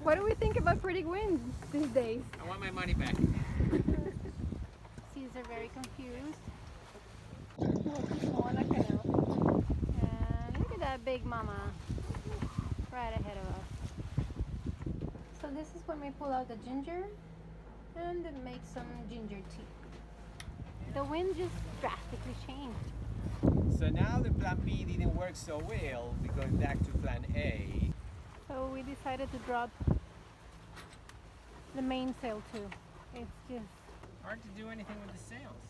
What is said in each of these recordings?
What do we think about pretty winds these days? I want my money back. Seas are very confused. Mona Canal. And look at that big mama right ahead of us. So this is when we pull out the ginger and make some ginger tea. The wind just drastically changed. So now the plan B didn't work so well. We're going back to plan A. So we decided to drop the mainsail too. It's just Hard to do anything with the sails.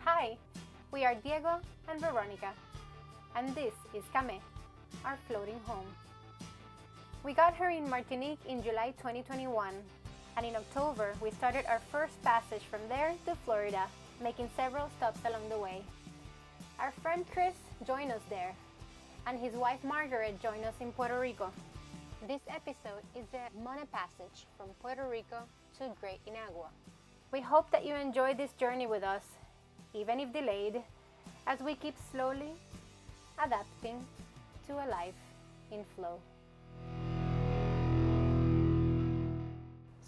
Hi, we are Diego and Veronica, and this is Kame, our floating home. We got her in Martinique in July 2021, and in October we started our first passage from there to Florida, making several stops along the way. Our friend Chris joined us there, and his wife Margaret joined us in Puerto Rico. This episode is the Mona Passage from Puerto Rico to Great Inagua. We hope that you enjoy this journey with us, even if delayed, as we keep slowly adapting to a life in flow.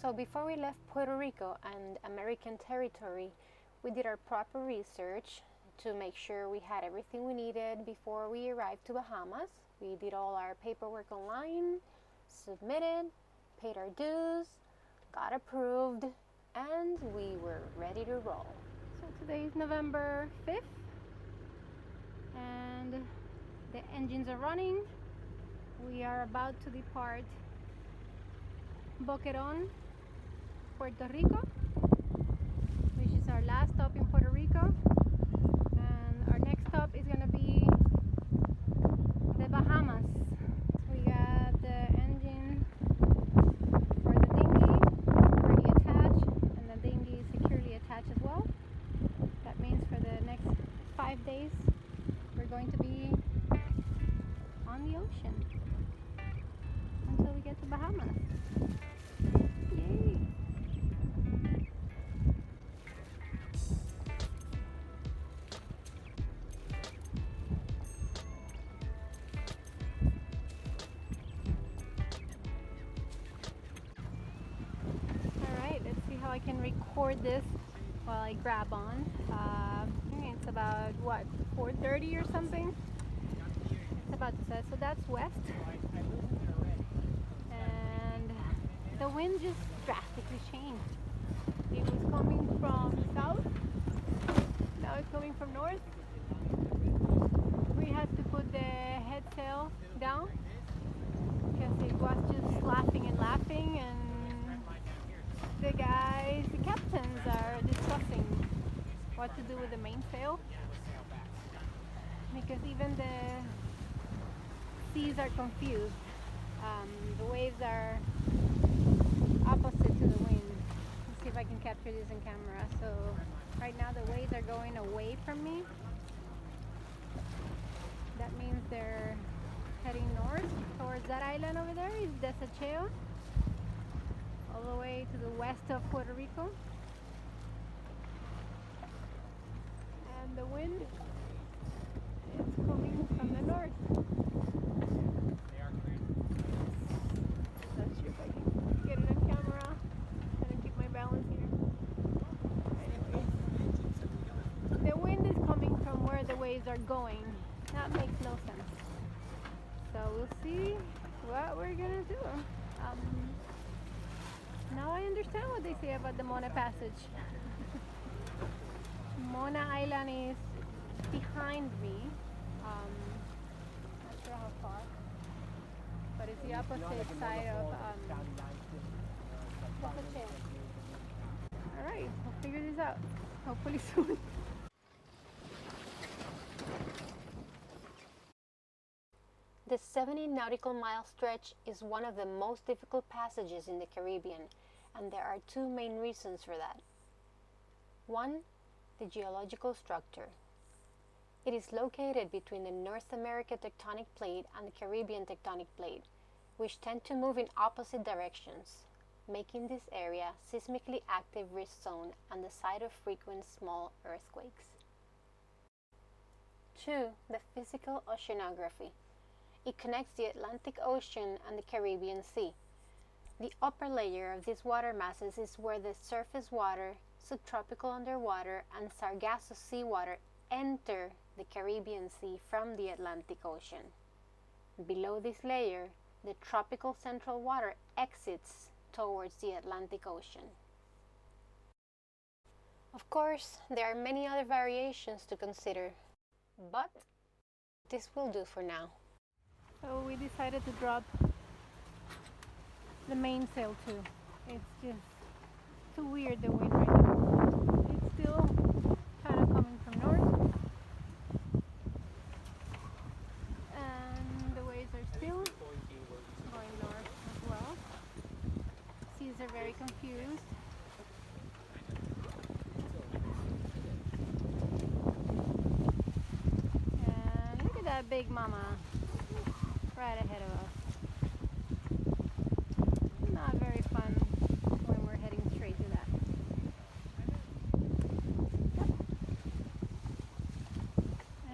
So before we left Puerto Rico and American territory, we did our proper research to make sure we had everything we needed before we arrived to Bahamas. We did all our paperwork online, submitted, paid our dues, got approved, and we were ready to roll. So today is November 5th, and the engines are running. We are about to depart Boquerón, Puerto Rico, which is our last stop in Puerto Rico, and our next stop is going to be the Bahamas. We got the engine for the dinghy already attached, and the dinghy is securely attached as well. That means for the next 5 days we're going to be on the ocean until we get to Bahamas. Yay! Alright, let's see how I can record this while I grab on. I think it's about, what, 4:30 or something? It's about to set. So that's west. And the wind just drastically changed. It was coming from south, now it's coming from north. We had to put the head sail down because it was just laughing and laughing, and the guys, the captains, are discussing what to do with the mainsail, because even the seas are confused. The waves are opposite to the wind. Let's see if I can capture this in camera. So right now the waves are going away from me. That means they're heading north towards that island over there is Desacheo, all the way to the west of Puerto Rico. And the wind is coming from the north. Not sure if I can get it on camera. Trying to keep my balance here. Anyway, the wind is coming from where the waves are going. That makes no sense. So we'll see what we're gonna do. Now I understand what they say about the Mona Passage. Mona Island is behind me. Not sure how far, but it's the opposite side of Desacheo. Alright, we'll figure this out. Hopefully soon. The 70 nautical mile stretch is one of the most difficult passages in the Caribbean, and there are two main reasons for that. One, the geological structure. It is located between the North America tectonic plate and the Caribbean tectonic plate, which tend to move in opposite directions, making this area seismically active risk zone and the site of frequent small earthquakes. 2. The physical oceanography. It connects the Atlantic Ocean and the Caribbean Sea. The upper layer of these water masses is where the surface water, subtropical underwater, and Sargasso seawater enter the Caribbean Sea from the Atlantic Ocean. Below this layer, the tropical central water exits towards the Atlantic Ocean. Of course, there are many other variations to consider, but this will do for now. So we decided to drop the mainsail too. It's just too weird, the wind right now. It's still kind of coming from north, and the waves are still going north as well. Seas are very confused. And look at that big mama right ahead of us. Not very fun when we're heading straight to that.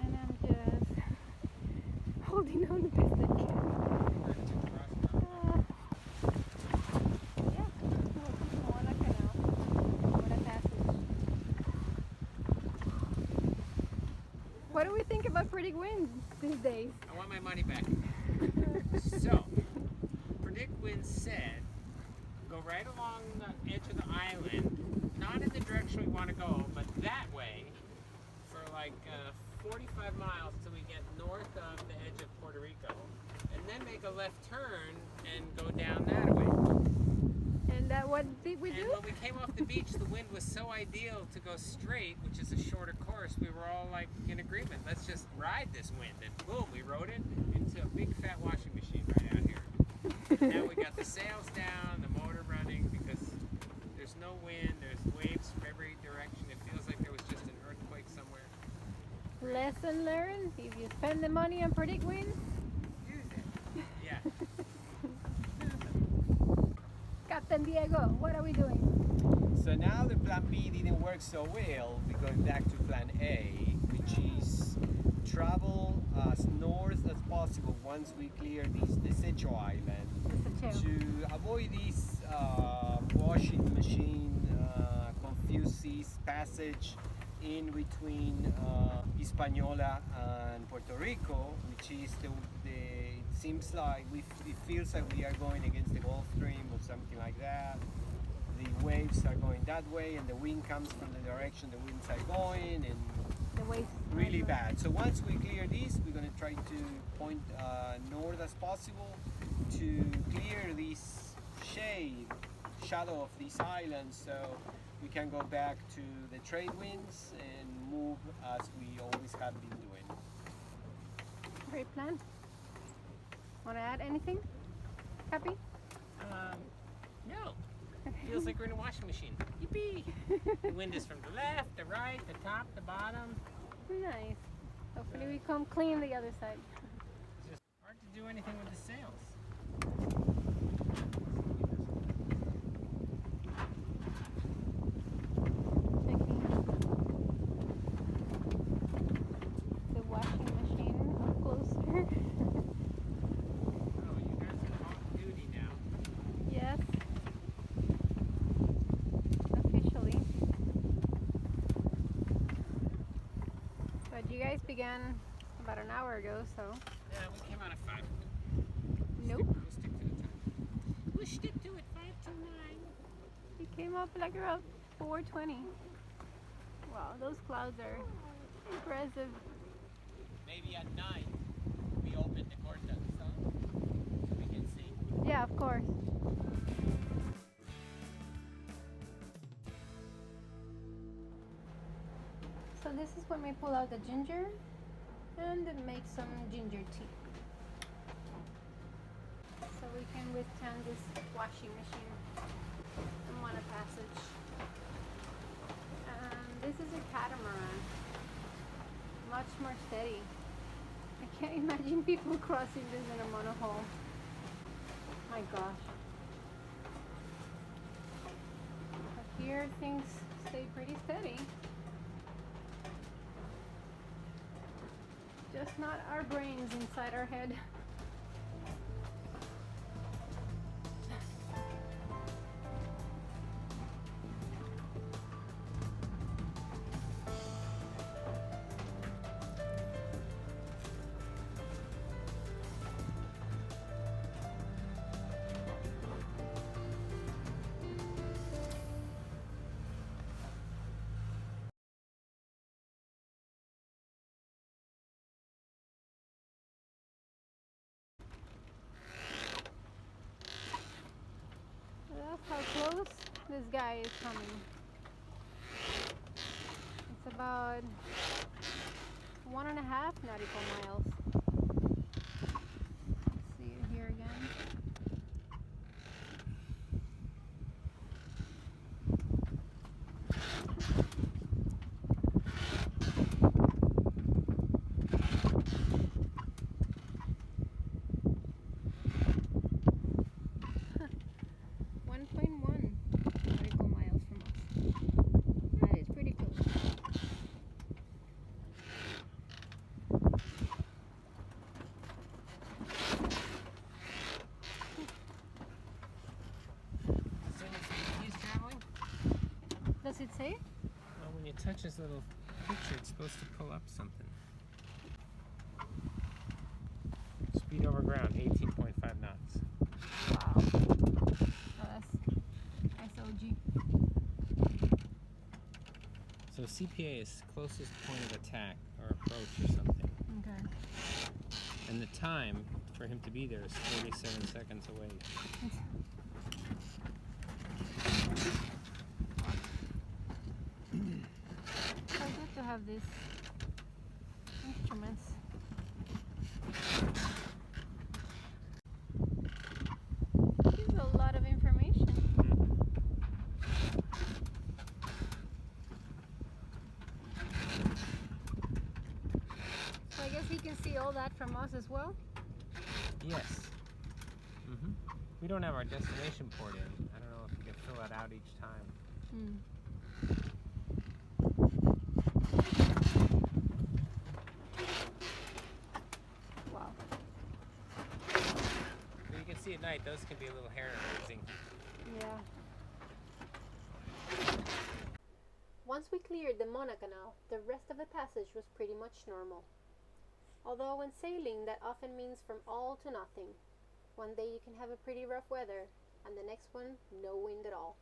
And I'm just holding on the best I can. Yeah, Mona Canal, Mona Passage. What do we think about pretty winds these days? I want my money back. So, predict wind said go right along the edge of the island, not in the direction we want to go, but that way for like 45 miles till we get north of the edge of Puerto Rico, and then make a left turn and go down that way. And what did we do? And when we came off the beach, the wind was so ideal to go straight, which is a shorter course. We were all like in agreement. Let's just ride this wind. And boom, we rode it into a big fat washing machine right out here. Now we got the sails down, the motor running, because there's no wind, there's waves from every direction. It feels like there was just an earthquake somewhere. Lesson learned, if you spend the money on predict winds, Use it. Yeah. Captain Diego, what are we doing? So now the plan B didn't work so well, we're going back to plan A, which is travel as north as possible once we clear this Desecho Island to avoid this washing machine confused seas passage in between Hispaniola and Puerto Rico, which is it seems like it feels like we are going against the Gulf Stream or something like that. The waves are going that way and the wind comes from the direction the winds are going, and The waves really bad. So once we clear this, we're going to try to point north as possible to clear this shadow of this island, so we can go back to the trade winds and move as we always have been doing. Great plan. Want to add anything? Happy? No. Feels like we're in a washing machine. Yippee! The wind is from the left, the right, the top, the bottom. Nice. Hopefully we come clean the other side. It's just hard to do anything with the sails. Checking the washing machine up closer. Oh, you guys are off duty now. Yes. Officially. But you guys began about an hour ago, so. Yeah, we came out at 5. Nope. We'll stick to the time. We'll stick to it 5 to 9. We came up like around 4:20. Wow, those clouds are impressive. Maybe at 9 we open the curtains so we can see. Yeah, of course. So this is when we pull out the ginger and make some ginger tea. So we can withstand this washing machine and Mona Passage. This is a catamaran, much more steady. I can't imagine people crossing this in a monohull. My gosh. But here things stay pretty steady. Just not our brains inside our head. That's how close this guy is coming. It's about 1.5 nautical miles. Let's see it here again. Does it say? Well, when you touch this little picture, it's supposed to pull up something. Speed over ground, 18.5 knots. Wow. Oh, that's SOG. So CPA is closest point of attack or approach or something. Okay. And the time for him to be there is 47 seconds away. So good to have these instruments. Gives a lot of information. So I guess he can see all that from us as well? Yes. We don't have our destination port in. I don't know if you can fill that out each time. Wow. But you can see at night, those can be a little hair-raising. Yeah. Once we cleared the Mona Canal, the rest of the passage was pretty much normal. Although when sailing, that often means from all to nothing. One day you can have a pretty rough weather, and the next one, no wind at all.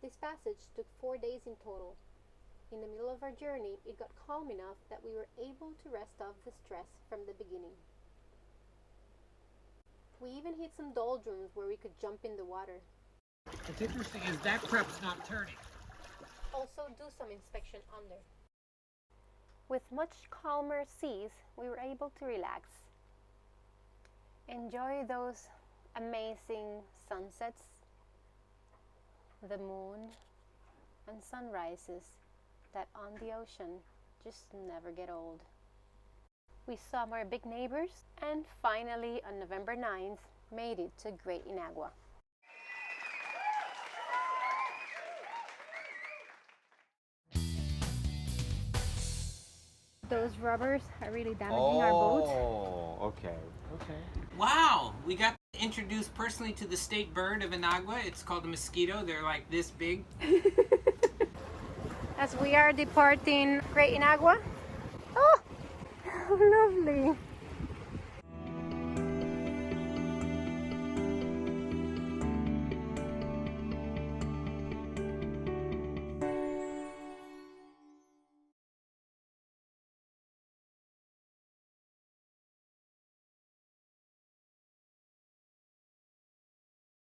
This passage took 4 days in total. In the middle of our journey, it got calm enough that we were able to rest off the stress from the beginning. We even hit some doldrums where we could jump in the water. What's interesting is that prep's not turning. Also do some inspection under. With much calmer seas, we were able to relax. Enjoy those amazing sunsets, the moon, and sunrises that on the ocean just never get old. We saw more big neighbors and finally on November 9th made it to Great Inagua. Those rubbers are really damaging our boat. Oh, okay. Wow! We got introduced personally to the state bird of Inagua. It's called a mosquito. They're like this big. As we are departing Great Inagua. Oh, lovely.